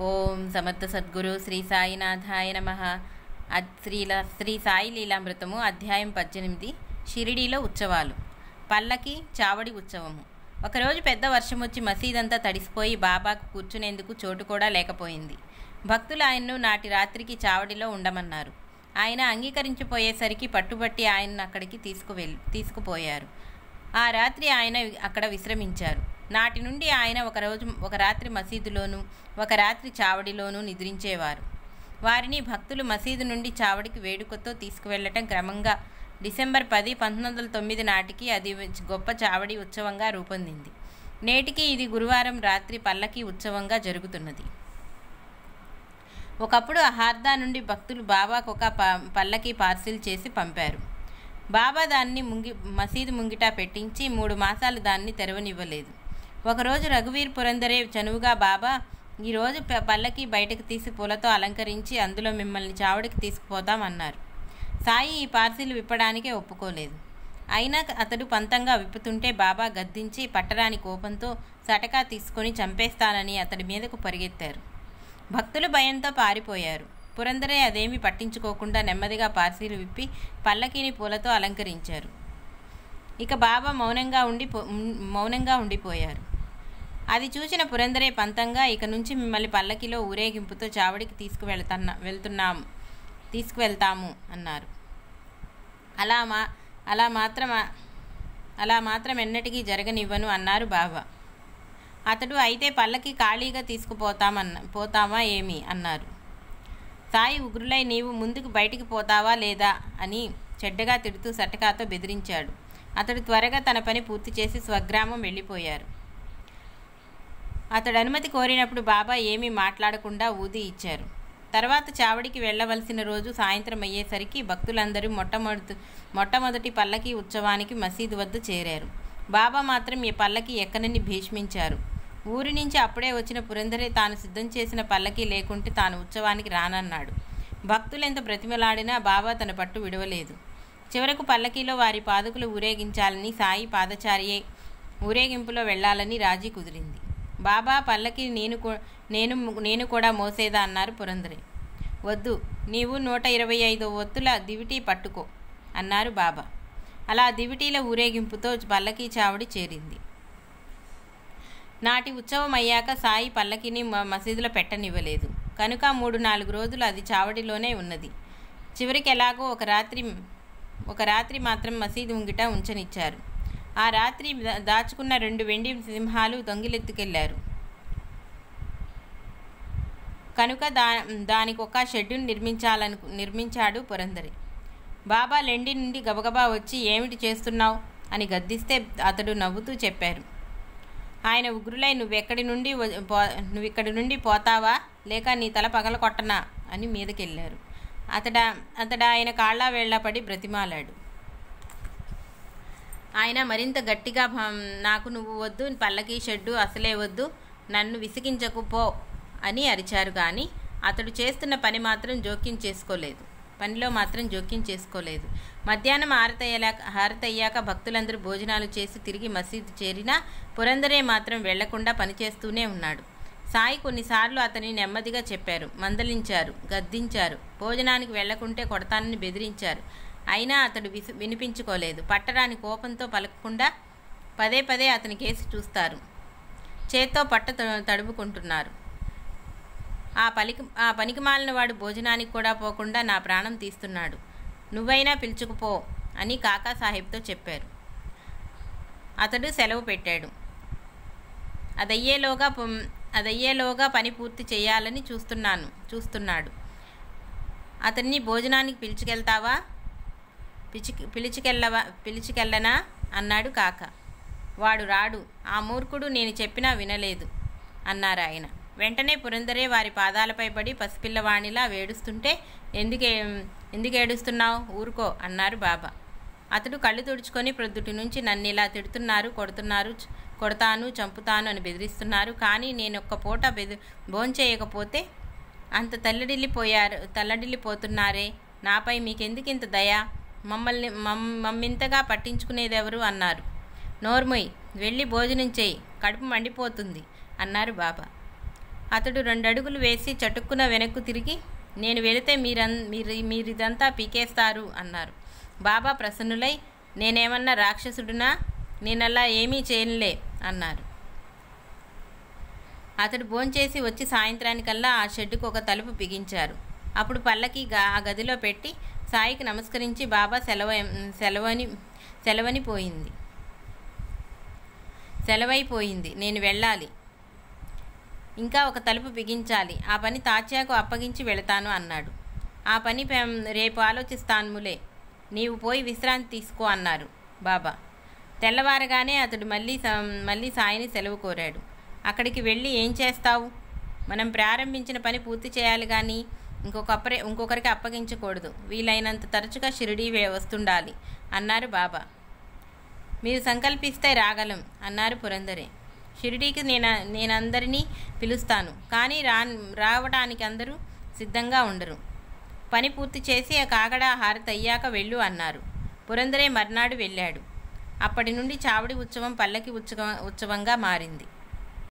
ఓం సమర్థ సద్గురు శ్రీ సాయినాథాయ నమః. శ్రీ సాయి లీలామృతము అధ్యాయం 18. షిరిడీలో ఉత్సవాలు. పల్లకి చావడి ఉత్సవము. ఒకరోజు పెద్ద వర్షం వచ్చి మసీదంతా తడిసిపోయి బాబాకు కూర్చునేందుకు చోటు కూడా లేకపోయింది. భక్తులు ఆయన్ను నాటి రాత్రికి చావడిలో ఉండమన్నారు. ఆయన అంగీకరించిపోయేసరికి పట్టుబట్టి ఆయన్ను అక్కడికి తీసుకుపోయారు. ఆ రాత్రి ఆయన అక్కడ విశ్రమించారు. నాటి నుండి ఆయన ఒక రాత్రి మసీదులోనూ ఒక రాత్రి చావడిలోనూ నిద్రించేవారు. వారిని భక్తులు మసీదు నుండి చావడికి వేడుకతో తీసుకువెళ్లటం క్రమంగా డిసెంబర్ 10, 1909 నాటికి అది గొప్ప చావడి ఉత్సవంగా రూపొందింది. నేటికి ఇది గురువారం రాత్రి పల్లకి ఉత్సవంగా జరుగుతున్నది. ఒకప్పుడు హార్దా నుండి భక్తులు బాబాకు ఒక పల్లకి పార్సిల్ చేసి పంపారు. బాబా దాన్ని మసీదు ముంగిట పెట్టించి 3 మాసాలు దాన్ని తెరవనివ్వలేదు. ఒకరోజు రఘువీర్ పురందరే చనువుగా, బాబా, ఈరోజు పల్లకి బయటకు తీసి పూలతో అలంకరించి అందులో మిమ్మల్ని చావడికి తీసుకుపోతామన్నారు. సాయి ఈ పార్సిల్ విప్పడానికే ఒప్పుకోలేదు. అయినా అతడు పంతంగా విప్పుతుంటే బాబా గద్దించి పట్టరాని కోపంతో సటకా తీసుకొని చంపేస్తానని అతడి మీదకు పరిగెత్తారు. భక్తులు భయంతో పారిపోయారు. పురందరే అదేమీ పట్టించుకోకుండా నెమ్మదిగా పార్సిల్ విప్పి పల్లకీని పూలతో అలంకరించారు. ఇక బాబా మౌనంగా ఉండిపోయారు. అది చూసిన పురందరే పంతంగా, ఇక నుంచి మిమ్మల్ని పల్లకిలో ఊరేగింపుతో చావడికి తీసుకువెళ్తాము అన్నారు. అలా మాత్రం ఎన్నటికీ జరగనివ్వను అన్నారు బాబా. అతడు, అయితే పల్లకి ఖాళీగా పోతామా ఏమి అన్నారు. సాయి ఉగ్రులై, నీవు ముందుకు బయటికి పోతావా లేదా అని చెడ్డగా తిడుతూ సటకాతో బెదిరించాడు. అతడు త్వరగా తన పని పూర్తి చేసి స్వగ్రామం వెళ్ళిపోయారు. అతడు అనుమతి కోరినప్పుడు బాబా ఏమీ మాట్లాడకుండా ఊది ఇచ్చారు. తర్వాత చావడికి వెళ్ళవలసిన రోజు సాయంత్రం అయ్యేసరికి భక్తులందరూ మొట్టమొదటి పల్లకి ఉత్సవానికి మసీదు వద్ద చేరారు. బాబా మాత్రం ఈ పల్లకి ఎక్కనని భీష్మించారు. ఊరి నుంచి అప్పుడే వచ్చిన పురందరే తాను సిద్ధం చేసిన పల్లకి లేకుంటే తాను ఉత్సవానికి రానన్నాడు. భక్తులెంత బ్రతిమలాడినా బాబా తన పట్టు విడవలేదు. చివరకు పల్లకీలో వారి పాదుకులు ఊరేగించాలని, సాయి పాదచారియే ఊరేగింపులో వెళ్లాలని రాజీ కుదిరింది. బాబా, పల్లకి నేను కూడా మోసేదా అన్నారు పురందరే. వద్దు, నీవు 125 ఒత్తుల దివిటీ పట్టుకో అన్నారు బాబా. అలా దివిటీల ఊరేగింపుతో పల్లకీ చావడి చేరింది. నాటి ఉత్సవం అయ్యాక సాయి పల్లకిని మసీదులో పెట్టనివ్వలేదు. కనుక 3-4 రోజులు అది చావడిలోనే ఉన్నది. చివరికి ఎలాగో ఒక రాత్రి మాత్రం మసీదు ముంగిట ఉంచనిచ్చారు. ఆ రాత్రి దాచుకున్న 2 వెండి సింహాలు దొంగిలెత్తుకెళ్లారు. కనుక దానికి ఒక షెడ్డును నిర్మించాడు పురందరే. బాబా లెండి నుండి గబగబా వచ్చి, ఏమిటి చేస్తున్నావు అని గద్దిస్తే అతడు నవ్వుతూ చెప్పారు, ఆయన ఉగ్రులై, నువ్విక్కడి నుండి పోతావా లేక నీ తల పగల కొట్టనా అని మీదకెళ్ళారు. అతడు ఆయన కాళ్ళ వేళ్ల పడి బ్రతిమాలాడు. ఆయన మరింత గట్టిగా, నాకు నువ్వు వద్దు, పల్లకీ షెడ్డు అసలే వద్దు, నన్ను విసిగించకు పో అని అరిచారు. కానీ అతడు చేస్తున్న పనిలో మాత్రం జోక్యం చేసుకోలేదు. మధ్యాహ్నం హారతయ్యాక భక్తులందరూ భోజనాలు చేసి తిరిగి మసీదు చేరినా పురందరే మాత్రం వెళ్లకుండా పనిచేస్తూనే ఉన్నాడు. సాయి కొన్నిసార్లు అతని నెమ్మదిగా చెప్పారు, మందలించారు, గద్దించారు, భోజనానికి వెళ్లకుంటే కొడతానని బెదిరించారు. అయినా అతడు వినిపించుకోలేదు. పట్టరాని కోపంతో పలకకుండా పదే అతని కేసి చూస్తారు. చేత్తో పట్ట తడుపుకుంటున్నారు. ఆ పనికిమాలిన వాడు భోజనానికి కూడా పోకుండా నా ప్రాణం తీస్తున్నాడు, నువ్వైనా పిలుచుకుపో అని కాకా సాహెబ్తో చెప్పారు. అతడు సెలవు పెట్టాడు. అదయ్యేలోగా పని పూర్తి చేయాలని చూస్తున్నాడు. అతన్ని భోజనానికి పిలిచికెళ్ళనా అన్నాడు కాక. వాడు రాడు, ఆ మూర్ఖుడు నేను చెప్పినా వినలేదు అన్నారు ఆయన. వెంటనే పురందరే వారి పాదాలపై పడి పసిపిల్లవాణిలా వేడుస్తుంటే, ఎందుకు ఏడుస్తున్నావు, ఊరుకో అన్నారు బాబా. అతడు కళ్ళు తుడుచుకొని, ప్రొద్దుటి నుంచి నన్ను ఇలా తిడుతున్నారు, కొడతాను, చంపుతాను అని బెదిరిస్తున్నారు. కానీ నేను ఒక్క పూట భోంచేయకపోతే అంత తల్లడిల్లిపోతున్నారే, నాపై మీకెందుకింత దయ, మమ్మింతగా పట్టించుకునేదెవరు అన్నారు. నోర్మొయ్, వెళ్ళి భోజనం చేయి, కడుపు మండిపోతుంది అన్నారు బాబా. అతడు 2 అడుగులు వేసి చటుక్కున వెనక్కు తిరిగి, నేను వెళితే మీరిదంతా పీకేస్తారు అన్నారు. బాబా ప్రసన్నులై, నేనేమన్నా రాక్షసుడునా? నేనలా ఏమీ చేయనులే అన్నారు. అతడు భోంచేసి వచ్చి సాయంత్రానికల్లా ఆ షెడ్డుకు ఒక తలుపు బిగించారు. అప్పుడు పల్లకి ఆ గదిలో పెట్టి సాయికి నమస్కరించి బాబా సెలవైపోయింది, నేను వెళ్ళాలి, ఇంకా ఒక తలుపు బిగించాలి, ఆ పని తాత్యాకు అప్పగించి వెళతాను అన్నాడు. ఆ పని రేపు ఆలోచిస్తానులే, నీవు పోయి విశ్రాంతి తీసుకో అన్నారు బాబా. తెల్లవారగానే అతడు మళ్ళీ సాయిని సెలవు కోరాడు. అక్కడికి వెళ్ళి ఏం చేస్తావు? మనం ప్రారంభించిన పని పూర్తి చేయాలి కానీ ఇంకొకరికి అప్పగించకూడదు. వీలైనంత తరచుగా షిరిడీ వస్తుండాలి అన్నారు బాబా. మీరు సంకల్పిస్తే రాగలం అన్నారు పురందరే. షిరిడీకి నేనందరినీ పిలుస్తాను, కానీ రావడానికి అందరూ సిద్ధంగా ఉండరు. పని పూర్తి చేసి ఆ కాగడా హారతి అయ్యాక వెళ్ళు అన్నారు. పురందరే మర్నాడు వెళ్ళాడు. అప్పటి నుండి చావడి ఉత్సవం పల్లకి ఉత్సవంగా మారింది.